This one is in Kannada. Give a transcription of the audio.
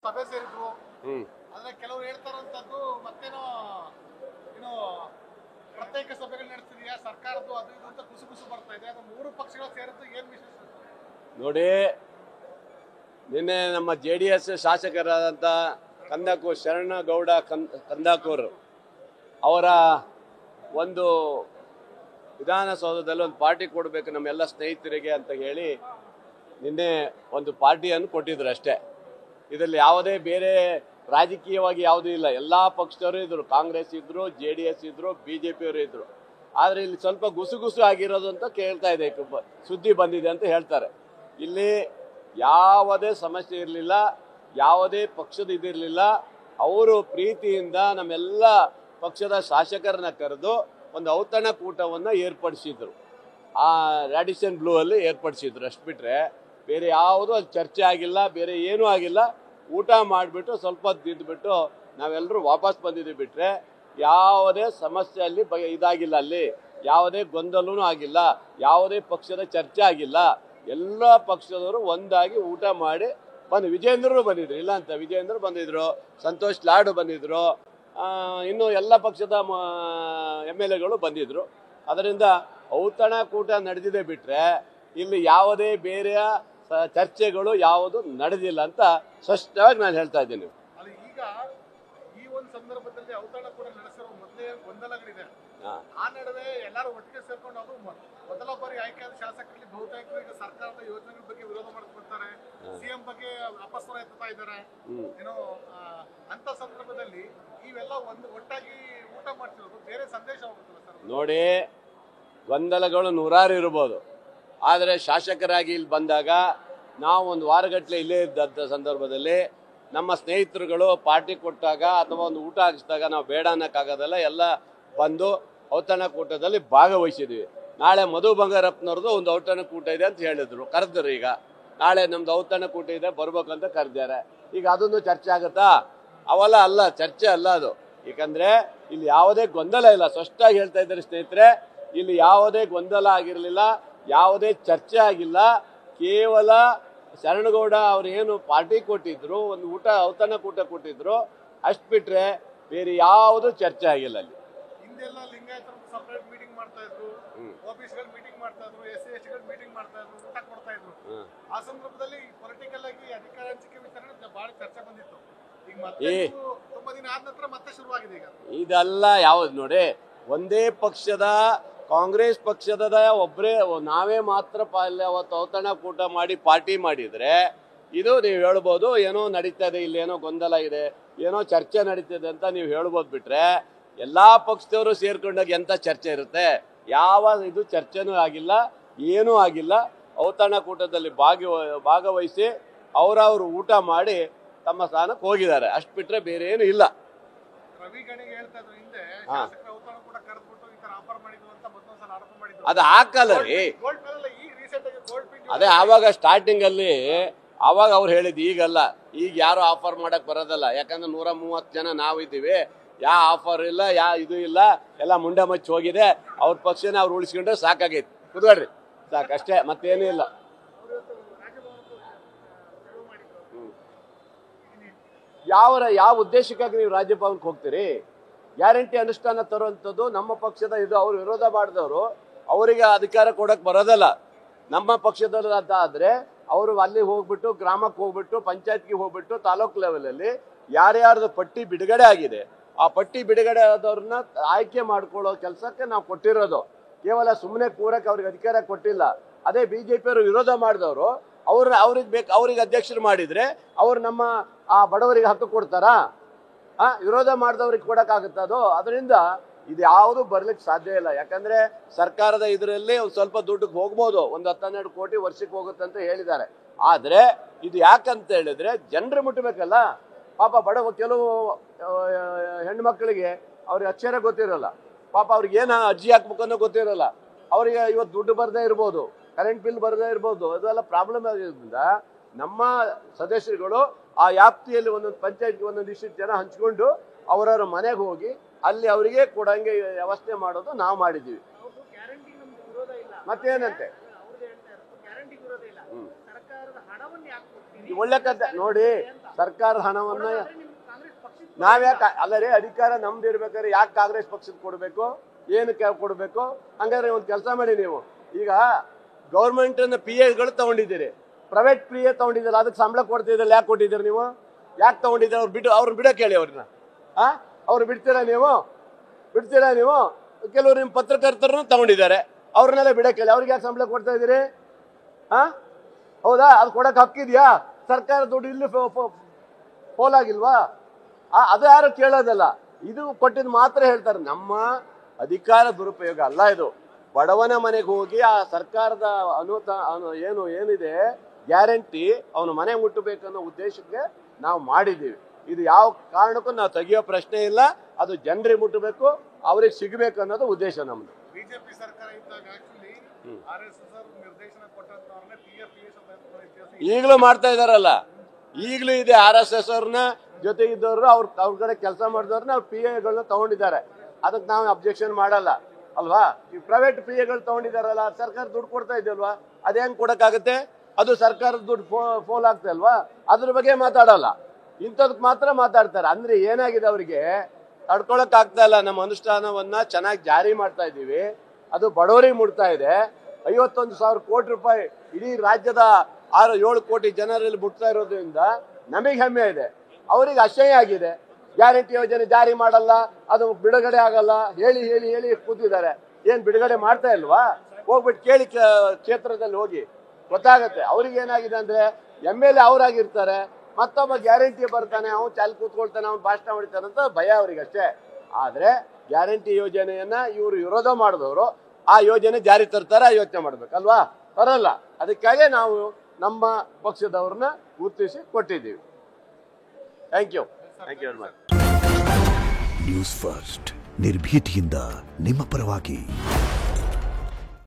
ಸಭೆ ಸೇರಿದ್ರು. ಆದ್ರೆ ಕೆಲವರು ಹೇಳ್ತಾರಂತದ್ದು ಮತ್ತೇನೋ ಏನು ಪ್ರತ್ಯೇಕ ಸಭೆಗಳು ನಡೆಸ್ತಿದೆಯಾ ಸರ್ಕಾರದ್ದು ಅದು ಇದು ಅಂತ ಕುಸುಗುಸು ಬರ್ತಾ ಇದೆ. ಅದು ಮೂರು ಪಕ್ಷಗಳು ಸೇರಿದ್ದು ಏನ್ ವಿಶೇಷ ನೋಡಿ? ನಿನ್ನೆ ನಮ್ಮ JDS ಶಾಸಕರಾದಂಥ ಶರಣಗೌಡ ಕಂದಾಕೂರ್ ಅವರ ಒಂದು ವಿಧಾನಸೌಧದಲ್ಲಿ ಒಂದು ಪಾರ್ಟಿ ಕೊಡಬೇಕು ನಮ್ಮೆಲ್ಲ ಸ್ನೇಹಿತರಿಗೆ ಅಂತ ಹೇಳಿ ನಿನ್ನೆ ಒಂದು ಪಾರ್ಟಿಯನ್ನು ಕೊಟ್ಟಿದ್ರು ಅಷ್ಟೇ. ಇದರಲ್ಲಿ ಯಾವುದೇ ಬೇರೆ ರಾಜಕೀಯವಾಗಿ ಯಾವುದೂ ಇಲ್ಲ. ಎಲ್ಲ ಪಕ್ಷದವರು ಇದ್ರು, ಕಾಂಗ್ರೆಸ್ ಇದ್ರು, JDS ಇದ್ರು, BJP ಅವರು ಇದ್ರು. ಆದರೆ ಇಲ್ಲಿ ಸ್ವಲ್ಪ ಗುಸುಗುಸು ಆಗಿರೋದು ಅಂತ ಕೇಳ್ತಾ ಇದೆ, ಸುದ್ದಿ ಬಂದಿದೆ ಅಂತ ಹೇಳ್ತಾರೆ. ಇಲ್ಲಿ ಯಾವುದೇ ಸಮಸ್ಯೆ ಇರಲಿಲ್ಲ, ಯಾವುದೇ ಪಕ್ಷದ ಇದಿರಲಿಲ್ಲ. ಅವರು ಪ್ರೀತಿಯಿಂದ ನಮ್ಮೆಲ್ಲ ಪಕ್ಷದ ಶಾಸಕರನ್ನ ಕರೆದು ಒಂದು ಔತಣಕೂಟವನ್ನು ಏರ್ಪಡಿಸಿದ್ರು. ಆ ರ್ಯಾಡಿಸನ್ ಬ್ಲೂ ಅಲ್ಲಿ ಏರ್ಪಡಿಸಿದ್ರು. ಅಷ್ಟು ಬಿಟ್ಟರೆ ಬೇರೆ ಯಾವುದೂ ಅಲ್ಲಿ ಚರ್ಚೆ ಆಗಿಲ್ಲ, ಬೇರೆ ಏನೂ ಆಗಿಲ್ಲ. ಊಟ ಮಾಡಿಬಿಟ್ಟು ಸ್ವಲ್ಪ ತಿಂದುಬಿಟ್ಟು ನಾವೆಲ್ಲರೂ ವಾಪಸ್ ಬಂದಿದ್ದೀವಿ. ಬಿಟ್ಟರೆ ಯಾವುದೇ ಸಮಸ್ಯೆ ಅಲ್ಲಿ ಇದಾಗಿಲ್ಲ. ಅಲ್ಲಿ ಯಾವುದೇ ಗೊಂದಲೂ ಆಗಿಲ್ಲ, ಯಾವುದೇ ಪಕ್ಷದ ಚರ್ಚೆ ಆಗಿಲ್ಲ. ಎಲ್ಲ ಪಕ್ಷದವರು ಒಂದಾಗಿ ಊಟ ಮಾಡಿ ಬಂದು ವಿಜೇಂದ್ರರು ಬಂದಿದ್ರು, ಇಲ್ಲ ಅಂತ ವಿಜೇಂದ್ರ ಬಂದಿದ್ರು, ಸಂತೋಷ್ ಲಾಡು ಬಂದಿದ್ರು, ಇನ್ನು ಎಲ್ಲ ಪಕ್ಷದ MLAಗಳು ಬಂದಿದ್ರು. ಅದರಿಂದ ಔತಣಕೂಟ ನಡೆದಿದೆ. ಬಿಟ್ಟರೆ ಇಲ್ಲಿ ಯಾವುದೇ ಬೇರೆ ಚರ್ಚೆಗಳು ಯಾವುದು ನಡೆದಿಲ್ಲ ಅಂತ ಸ್ಪಷ್ಟವಾಗಿ ನಾನು ಹೇಳ್ತಾ ಇದ್ದೀನಿ. ಈಗ ಈ ಒಂದು ಸಂದರ್ಭದಲ್ಲಿ ಔತಣಕೂಟ ನಡೆಸಿರೋ ಮೊದಲೇ ಗೊಂದಲಗಳಿದೆ. ಆ ನಡುವೆ ಎಲ್ಲರೂ ಒಟ್ಟಿಗೆ ಸೇರ್ಕೊಂಡು ಅವರು ಮೊದಲ ಬಾರಿ ಆಯ್ಕೆಯಾದ ಶಾಸಕರಲ್ಲಿ ಬಹುತೇಕರು ಈಗ ಸರ್ಕಾರದ ಯೋಜನೆಗಳ ಬಗ್ಗೆ ವಿರೋಧ ಮಾಡ್ಕೊಳ್ತಾರೆ, CM ಬಗ್ಗೆ ಅಪಸ್ವರ ಎತ್ತಾ ಇದ್ದಾರೆ. ಏನೋ ಅಂತ ಸಂದರ್ಭದಲ್ಲಿ ಇವೆಲ್ಲ ಒಟ್ಟಾಗಿ ಊಟ ಮಾಡ್ತಿರೋದು ಬೇರೆ ಸಂದೇಶ ಹೋಗುತ್ತಲ್ಲ ಸರ್? ನೋಡಿ, ಗೊಂದಲಗಳು ನೂರಾರು ಇರ್ಬೋದು. ಆದರೆ ಶಾಸಕರಾಗಿ ಇಲ್ಲಿ ಬಂದಾಗ ನಾವು ಒಂದು ವಾರಗಟ್ಟಲೆ ಇಲ್ಲೇ ಇದ್ದಂಥ ಸಂದರ್ಭದಲ್ಲಿ ನಮ್ಮ ಸ್ನೇಹಿತರುಗಳು ಪಾರ್ಟಿ ಕೊಟ್ಟಾಗ ಅಥವಾ ಒಂದು ಊಟ ಹಾಕಿಸಿದಾಗ ನಾವು ಬೇಡ ಅನ್ನೋಕ್ಕಾಗೋದಲ್ಲ, ಎಲ್ಲ ಬಂದು ಔತಣಕೂಟದಲ್ಲಿ ಭಾಗವಹಿಸಿದ್ವಿ. ನಾಳೆ ಮಧು ಬಂಗಾರಪ್ಪನವ್ರದ್ದು ಒಂದು ಔತಣಕೂಟ ಇದೆ ಅಂತ ಹೇಳಿದ್ರು, ಕರೆದ್ರು. ಈಗ ನಾಳೆ ನಮ್ದು ಔತಣಕೂಟ ಇದೆ ಬರ್ಬೇಕಂತ ಕರೆದಿದ್ದಾರೆ. ಈಗ ಅದೊಂದು ಚರ್ಚೆ ಆಗುತ್ತಾ? ಅವೆಲ್ಲ ಅಲ್ಲ, ಚರ್ಚೆ ಅಲ್ಲ ಅದು. ಯಾಕಂದರೆ ಇಲ್ಲಿ ಯಾವುದೇ ಗೊಂದಲ ಇಲ್ಲ. ಸ್ಪಷ್ಟವಾಗಿ ಹೇಳ್ತಾ ಇದ್ದಾರೆ ಸ್ನೇಹಿತರೆ, ಇಲ್ಲಿ ಯಾವುದೇ ಗೊಂದಲ ಆಗಿರಲಿಲ್ಲ, ಯಾವುದೇ ಚರ್ಚೆ ಆಗಿಲ್ಲ. ಕೇವಲ ಶರಣಗೌಡ ಅವರು ಏನು ಪಾರ್ಟಿ ಕೊಟ್ಟಿದ್ರು, ಒಂದು ಔತಣಕೂಟ ಕೊಟ್ಟಿದ್ರು, ಅಷ್ಟು ಬಿಟ್ಟರೆ ಬೇರೆ ಯಾವುದು ಚರ್ಚೆ ಆಗಿಲ್ಲ. ಅಲ್ಲಿ ಹಿಂದೆಲ್ಲ ಲಿಂಗಾಯತರು ಸಪರೇಟ್ ಮೀಟಿಂಗ್ ಮಾಡ್ತಾ ಇದ್ರು, OBCಗಳು ಮೀಟಿಂಗ್ ಮಾಡ್ತಾ ಇದ್ರು, SC/STಗಳು ಮೀಟಿಂಗ್ ಮಾಡ್ತಾ ಇದ್ರು, ಊಟ ಕೊಡ್ತಾ ಇದ್ರು. ಆ ಸಂದರ್ಭದಲ್ಲಿ ಪೊಲಿಟಿಕಲ್ ಆಗಿ ಅಧಿಕಾರ ಹಂಚಿಕೆ ವಿತರಣೆ ಬಹಳ ಚರ್ಚೆ ಬಂದಿತ್ತು. ಈಗ ಮತ್ತೆ ತುಂಬಾ ದಿನ ಆದ ನಂತರ ಮತ್ತೆ ಶುರುವಾಗಿದೆ. ಈಗ ಇದೆಲ್ಲ ಯಾವ್ದು ನೋಡಿ, ಒಂದೇ ಪಕ್ಷದ ಕಾಂಗ್ರೆಸ್ ಪಕ್ಷದ ಒಬ್ಬರೇ ನಾವೇ ಮಾತ್ರ ಅವತ್ತು ಔತಣಕೂಟ ಮಾಡಿ ಪಾರ್ಟಿ ಮಾಡಿದ್ರೆ ಇದು ನೀವು ಹೇಳ್ಬೋದು ಏನೋ ನಡೀತದೆ, ಇಲ್ಲಿ ಏನೋ ಗೊಂದಲ ಇದೆ, ಏನೋ ಚರ್ಚೆ ನಡೀತದೆ ಅಂತ ನೀವು ಹೇಳ್ಬೋದು. ಬಿಟ್ರೆ ಎಲ್ಲಾ ಪಕ್ಷದವರು ಸೇರ್ಕೊಂಡಾಗ ಎಂತ ಚರ್ಚೆ ಇರುತ್ತೆ? ಯಾವ ಇದು ಚರ್ಚೆನೂ ಆಗಿಲ್ಲ, ಏನೂ ಆಗಿಲ್ಲ. ಔತಣಕೂಟದಲ್ಲಿ ಭಾಗವಹಿಸಿ ಅವರವರು ಊಟ ಮಾಡಿ ತಮ್ಮ ಸ್ಥಾನಕ್ಕೆ ಹೋಗಿದ್ದಾರೆ. ಅಷ್ಟು ಬಿಟ್ರೆ ಬೇರೆ ಏನು ಇಲ್ಲ. ಅದು ಹಾಕಲ್ಲ ರೀ. ಅದೇ ಆವಾಗ ಸ್ಟಾರ್ಟಿಂಗ್ ಅಲ್ಲಿ ಆವಾಗ ಅವ್ರು ಹೇಳಿದ್ದು, ಈಗಲ್ಲ. ಈಗ ಯಾರು ಆಫರ್ ಮಾಡಕ್ ಬರೋದಲ್ಲ. ಯಾಕಂದ್ರೆ 130 ಜನ ನಾವಿದ್ದೀವಿ, ಯಾವ ಆಫರ್ ಇಲ್ಲ, ಇದು ಇಲ್ಲ, ಎಲ್ಲ ಮುಂಡೆ ಮಚ್ಚಿ ಹೋಗಿದೆ. ಅವ್ರ ಪಕ್ಷನೇ ಅವ್ರು ಉಳಿಸ್ಕೊಂಡ್ರೆ ಸಾಕಾಗೈತಿ. ಕುದ್ಬೇಡ್ರಿ, ಸಾಕಷ್ಟೇ, ಮತ್ತೇನೂ ಇಲ್ಲ. ಯಾವ ಉದ್ದೇಶಕ್ಕಾಗಿ ನೀವು ರಾಜ್ಯಭವನಕ್ಕೆ ಹೋಗ್ತೀರಿ? ಗ್ಯಾರಂಟಿ ಅನುಷ್ಠಾನ ತರುವಂಥದ್ದು ನಮ್ಮ ಪಕ್ಷದ ಇದು. ಅವ್ರು ವಿರೋಧ ಮಾಡಿದವರು ಅವರಿಗೆ ಅಧಿಕಾರ ಕೊಡಕ್ಕೆ ಬರೋದಲ್ಲ. ನಮ್ಮ ಪಕ್ಷದಲ್ಲ ಆದ್ರೆ ಅವರು ಅಲ್ಲಿ ಹೋಗ್ಬಿಟ್ಟು, ಗ್ರಾಮಕ್ಕೆ ಹೋಗ್ಬಿಟ್ಟು, ಪಂಚಾಯತ್ಗೆ ಹೋಗ್ಬಿಟ್ಟು, ತಾಲೂಕು ಲೆವೆಲಲ್ಲಿ ಯಾರ್ಯಾರ್ದು ಪಟ್ಟಿ ಬಿಡುಗಡೆ ಆಗಿದೆ ಆ ಪಟ್ಟಿ ಬಿಡುಗಡೆ ಆದವ್ರನ್ನ ಆಯ್ಕೆ ಮಾಡ್ಕೊಳ್ಳೋ ಕೆಲಸಕ್ಕೆ ನಾವು ಕೊಟ್ಟಿರೋದು. ಕೇವಲ ಸುಮ್ಮನೆ ಕೂರಕ್ಕೆ ಅವ್ರಿಗೆ ಅಧಿಕಾರ ಕೊಟ್ಟಿಲ್ಲ. ಅದೇ BJP ಅವರು ವಿರೋಧ ಮಾಡಿದವರು ಅವ್ರಿಗೆ ಅಧ್ಯಕ್ಷರು ಮಾಡಿದ್ರೆ ಅವ್ರು ನಮ್ಮ ಆ ಬಡವರಿಗೆ ಹಕ್ಕು ಕೊಡ್ತಾರಾ? ವಿರೋಧ ಮಾಡಿದವ್ರಿಗೆ ಕೊಡಕ್ಕಾಗುತ್ತ ಅದು? ಅದರಿಂದ ಇದು ಯಾವುದು ಬರ್ಲಿಕ್ಕೆ ಸಾಧ್ಯ ಇಲ್ಲ. ಯಾಕಂದ್ರೆ ಸರ್ಕಾರದ ಇದರಲ್ಲಿ ಒಂದು ಸ್ವಲ್ಪ ದುಡ್ಡಿಗೆ ಹೋಗ್ಬೋದು, ಒಂದು 10-12 ಕೋಟಿ ವರ್ಷಕ್ಕೆ ಹೋಗುತ್ತೆ ಅಂತ ಹೇಳಿದ್ದಾರೆ. ಆದ್ರೆ ಇದು ಯಾಕಂತ ಹೇಳಿದ್ರೆ ಜನರು ಮುಟ್ಟಬೇಕಲ್ಲ. ಪಾಪ ಕೆಲವು ಹೆಣ್ಮಕ್ಳಿಗೆ ಅವ್ರಿಗೆ ಅಕ್ಷರ ಗೊತ್ತಿರಲ್ಲ. ಪಾಪ ಅವ್ರಿಗೆ ಏನು ಅರ್ಜಿ ಹಾಕ್ಬೇಕನ್ನೋ ಗೊತ್ತಿರಲ್ಲ. ಅವರಿಗೆ ಇವತ್ತು ದುಡ್ಡು ಬರದೇ ಇರ್ಬೋದು, ಕರೆಂಟ್ ಬಿಲ್ ಬರದೇ ಇರ್ಬೋದು. ಅದೆಲ್ಲ ಪ್ರಾಬ್ಲಮ್ ಆಗಿರೋದ್ರಿಂದ ನಮ್ಮ ಸದಸ್ಯರುಗಳು ಆ ವ್ಯಾಪ್ತಿಯಲ್ಲಿ ಒಂದೊಂದು ಪಂಚಾಯತ್ಗೆ ಒಂದೊಂದಿಷ್ಟು ಜನ ಹಂಚ್ಕೊಂಡು ಅವರವರ ಮನೆಗೆ ಹೋಗಿ ಅಲ್ಲಿ ಅವರಿಗೆ ಕೊಡಂಗೆ ವ್ಯವಸ್ಥೆ ಮಾಡೋದು ನಾವು ಮಾಡಿದ್ದೀವಿ. ಮತ್ತೇನಂತೆ? ಸರ್ಕಾರದ ಹಣವನ್ನು ಯಾಕೆ ಕೊಡ್ತೀರಿ? ಒಳ್ಳೆ ಕತೆ ನೋಡಿ. ಸರ್ಕಾರದ ಹಣವನ್ನ ಕಾಂಗ್ರೆಸ್ ಪಕ್ಷಕ್ಕೆ ನಾವ್ಯಾಕೆ ಅಲ್ಲರೇ ಅಧಿಕಾರ ನಮ್ದು ಇರ್ಬೇಕಾದ್ರೆ ಯಾಕೆ ಕಾಂಗ್ರೆಸ್ ಪಕ್ಷಕ್ಕೆ ಕೊಡಬೇಕು, ಏನಕ್ಕೆ ಕೊಡಬೇಕು? ಹಂಗಾದ್ರೆ ಒಂದು ಕೆಲಸ ಮಾಡಿ, ನೀವು ಈಗ ಗೌರ್ಮೆಂಟ್ PAಗಳು ತಗೊಂಡಿದ್ದೀರಿ, ಪ್ರೈವೇಟ್ PA ತಗೊಂಡಿದ್ದೀರ, ಅದಕ್ಕೆ ಸಂಬಳ ಕೊಡ್ತಿದ್ರಲ್ಲ, ಯಾಕೆ ಕೊಟ್ಟಿದ್ದೀರಿ ನೀವು? ಯಾಕೆ ತಗೊಂಡಿದ್ದೀರ? ಅವ್ರನ್ನ ಬಿಡಕ್ಕೆ ಹೇಳಿ ಅವ್ರನ್ನ. ಅವ್ರು ಬಿಡ್ತೀರಾ ನೀವು? ಕೆಲವರು ನಿಮ್ಮ ಪತ್ರಕರ್ತರನ್ನು ತಗೊಂಡಿದ್ದಾರೆ, ಅವ್ರನ್ನೆಲ್ಲ ಬಿಡಕ್ಕೆ ಹೇಳಿ. ಅವ್ರಿಗೆ ಯಾಕೆ ಸಂಬಳ ಕೊಡ್ತಾ ಇದ್ದೀರಿ? ಹೌದಾ? ಅದು ಕೊಡಕ್ಕೆ ಹಕ್ಕಿದ್ಯಾ? ಸರ್ಕಾರ ದುಡ್ಡು ಇಲ್ಲಿ ಪೋಲಾಗಿಲ್ವಾ? ಅದು ಯಾರು ಕೇಳೋದಲ್ಲ. ಇದು ಕೊಟ್ಟಿದ್ದು ಮಾತ್ರ ಹೇಳ್ತಾರೆ. ನಮ್ಮ ಅಧಿಕಾರ ದುರುಪಯೋಗ ಅಲ್ಲ ಇದು. ಬಡವನ ಮನೆಗೆ ಹೋಗಿ ಆ ಸರ್ಕಾರದ ಏನಿದೆ ಗ್ಯಾರಂಟಿ ಅವನ ಮನೆ ಮುಟ್ಟಬೇಕನ್ನೋ ಉದ್ದೇಶಕ್ಕೆ ನಾವು ಮಾಡಿದ್ದೀವಿ. ಇದು ಯಾವ ಕಾರಣಕ್ಕೂ ನಾವು ತೆಗಿಯೋ ಪ್ರಶ್ನೆ ಇಲ್ಲ. ಅದು ಜನರಿಗೆ ಮುಟ್ಟಬೇಕು, ಅವ್ರಿಗೆ ಸಿಗಬೇಕು ಅನ್ನೋದು ಉದ್ದೇಶ ನಮ್ದು. ಬಿಜೆಪಿ ಸರ್ಕಾರ ಇದ್ದಾಗ ಆಕ್ಚುಲಿ RSS ನಿರ್ದೇಶನ ಕೊಟ್ಟಂತವ್ರನ್ನ ಈಗಲೂ ಮಾಡ್ತಾ ಇದಾರಲ್ಲ, ಈಗಲೂ ಇದೆ. RSS ಅವ್ರನ್ನ ಜೊತೆ ಇದ್ದವರು ಅವ್ರ ಕಡೆ ಕೆಲಸ ಮಾಡಿದವ್ರನ್ನ ಅವ್ರ PAಗಳನ್ನ ತಗೊಂಡಿದ್ದಾರೆ. ಅದಕ್ಕೆ ನಾವು ಅಬ್ಜೆಕ್ಷನ್ ಮಾಡಲ್ಲ ಅಲ್ವಾ? ಈ ಪ್ರೈವೇಟ್ PAಗಳು ತಗೊಂಡಿದಾರಲ್ಲ, ಸರ್ಕಾರ ದುಡ್ಡು ಕೊಡ್ತಾ ಇದೆಯಲ್ವಾ, ಅದೇ ಹೆಂಗ್ ಕೊಡಕ್ಕಾಗತ್ತೆ? ಅದು ಸರ್ಕಾರದ ದುಡ್ಡು ಫೋಲ್ ಆಗ್ತಾ ಅಲ್ವಾ? ಅದ್ರ ಬಗ್ಗೆ ಮಾತಾಡಲ್ಲ, ಇಂಥದಕ್ಕೆ ಮಾತ್ರ ಮಾತಾಡ್ತಾರೆ. ಅಂದ್ರೆ ಏನಾಗಿದೆ, ಅವರಿಗೆ ತಡ್ಕೊಳಕ್ ಆಗ್ತಾ ಇಲ್ಲ. ನಮ್ಮ ಅನುಷ್ಠಾನವನ್ನ ಚೆನ್ನಾಗಿ ಜಾರಿ ಮಾಡ್ತಾ ಇದ್ದೀವಿ, ಅದು ಬಡವರಿಗೆ ಮುಟ್ತಾ ಇದೆ. 51,000 ಕೋಟಿ ರೂಪಾಯಿ ಇಡೀ ರಾಜ್ಯದ 6-7 ಕೋಟಿ ಜನರಲ್ಲಿ ಮುಟ್ತಾ ಇರೋದ್ರಿಂದ ನಮಗೆ ಹೆಮ್ಮೆ ಇದೆ. ಅವರಿಗೆ ಅಸಹ್ಯ ಆಗಿದೆ. ಗ್ಯಾರಂಟಿ ಯೋಜನೆ ಜಾರಿ ಮಾಡಲ್ಲ, ಅದು ಬಿಡುಗಡೆ ಆಗಲ್ಲ, ಹೇಳಿ ಕೂತಿದ್ದಾರೆ. ಏನ್ ಬಿಡುಗಡೆ ಮಾಡ್ತಾ ಇಲ್ವಾ? ಹೋಗ್ಬಿಟ್ಟು ಕೇಳಿ, ಕ್ಷೇತ್ರದಲ್ಲಿ ಹೋಗಿ ಗೊತ್ತಾಗತ್ತೆ. ಅವ್ರಿಗೆ ಏನಾಗಿದೆ ಅಂದ್ರೆ MLA ಅವರಾಗಿರ್ತಾರೆ, ಮತ್ತೊಬ್ಬ ಗ್ಯಾರಂಟಿ ಬರ್ತಾನೆ, ಅವ್ನು ಚಾಲ್ ಕೂತ್ಕೊಳ್ತಾನೆ, ಅವ್ನು ಭಾಷಣ ಹೊಡಿತಾನೆ ಅಂತ ಭಯ ಅವ್ರಿಗೆ ಅಷ್ಟೇ. ಆದ್ರೆ ಗ್ಯಾರಂಟಿ ಯೋಜನೆಯನ್ನ ಇವರು ವಿರೋಧ ಮಾಡಿದವರು ಆ ಯೋಜನೆ ಜಾರಿ ತರ್ತಾರೆ, ಯೋಚನೆ ಮಾಡ್ಬೇಕಲ್ವಾ? ಬರಲ್ಲ. ಅದಕ್ಕಾಗಿ ನಾವು ನಮ್ಮ ಪಕ್ಷದವ್ರನ್ನ ಗುರುತಿಸಿ ಕೊಟ್ಟಿದ್ದೀವಿ. Thank you very much. News First ನಿರ್ಭೀತಿಯಿಂದ ನಿಮ್ಮ ಪರವಾಗಿ.